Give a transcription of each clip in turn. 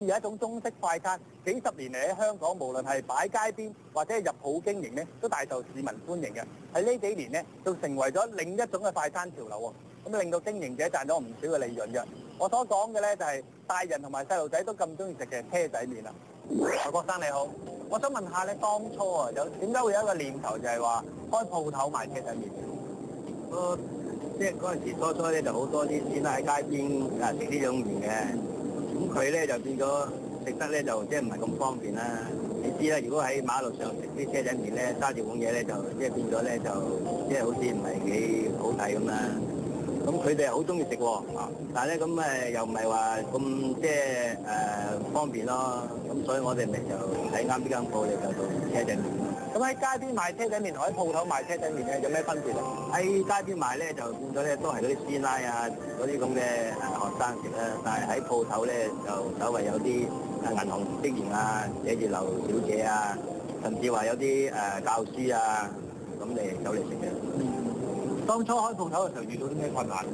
有一種中式快餐，幾十年嚟喺香港，無論係擺街邊或者入鋪經營咧，都大受市民歡迎嘅。喺呢幾年咧，就成為咗另一種嘅快餐潮流喎。咁令到經營者賺咗唔少嘅利潤嘅。我所講嘅咧就係大人同埋細路仔都咁中意食嘅車仔麵啦。何國生你好，我想問下咧，當初啊點解會有一個念頭就係話開鋪頭賣車仔麵嘅？即係嗰陣時初咧就好多啲師奶喺街邊食呢種麵嘅。咁佢咧就變咗食得咧就即係唔係咁方便啦。你知啦，如果喺馬路上食啲車仔麵咧，揸住碗嘢咧就即係變咗咧就即係好似唔係幾好睇咁啦。咁佢哋又好中意食喎，但係咧咁又唔係話咁即係方便咯。咁所以我哋咪就睇啱呢間鋪嚟就做車仔麵。咁喺街邊賣車仔麵同喺鋪頭賣車仔麵咧有咩分別咧？喺街邊賣咧就變咗咧都係嗰啲師奶啊嗰啲咁嘅學生食啦，但係喺鋪頭咧就稍為有啲銀行職員啊、寫字樓小姐啊，甚至話有啲教師啊咁嚟走嚟食嘅。當初開鋪頭嘅時候遇到啲咩困難？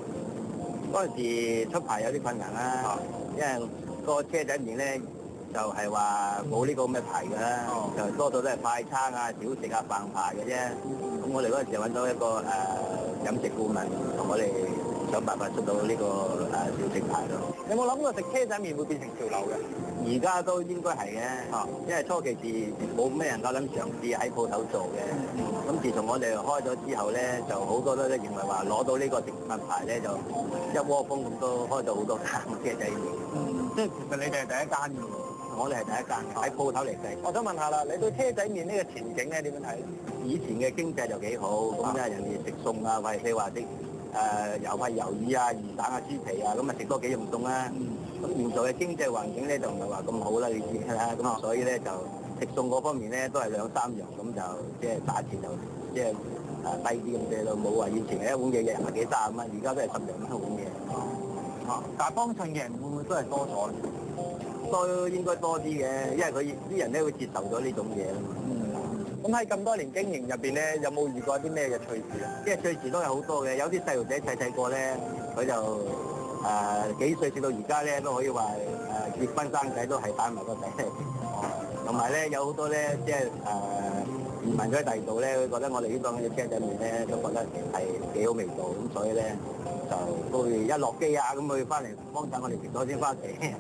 嗰陣時出牌有啲困難啦，因為個車仔麵咧就係話冇呢個咁嘅牌㗎啦，就多數都係快餐啊、小食啊、飯牌嘅啫。咁我哋嗰陣時揾到一個飲食顧問，同我哋想辦法出到呢個小食牌咯。有冇諗過食車仔麵會變成潮流嘅？而家都應該係嘅，因為初期時冇咩人夠膽嘗試喺鋪頭做嘅。咁自從我哋開咗之後咧，就好多都認為話攞到呢個食物牌咧，就一窩蜂咁都開咗好多間車仔麵。即係其實你哋係第一間嘅喎。我哋係第一間喺鋪頭嚟計。我想問下啦，你對車仔麵呢個前景咧點樣睇？以前嘅經濟就幾好，咁人哋食餸啊，或者話啲油塊魷魚啊、魚蛋啊、豬皮啊，咁食多幾樣餸啦。咁現在嘅經濟環境咧就唔係話咁好啦，你知啦。咁所以咧就食餸嗰方面咧都係2、3樣，咁就即係價錢就即係低啲咁啫咯，冇話以前一碗嘢人係幾30蚊，而家都係10零蚊一碗嘢。但係幫襯嘅人會唔會都係多咗咧？都應該多啲嘅，因為佢啲人咧會接受咗呢種嘢啦嘛。咁喺咁多年經營入邊咧，有冇遇過啲咩嘅趣事啊？即係趣事都係好多嘅，有啲細路仔細個咧，佢就幾歲食到而家咧都可以話結婚生仔都係帶埋個仔嚟。同埋咧有好多咧即係移民咗喺第二度咧，佢覺得我哋呢檔嘅車仔麵咧都覺得係幾好味道，咁所以咧就都會一落機啊咁佢翻嚟幫襯我哋食咗先翻屋企。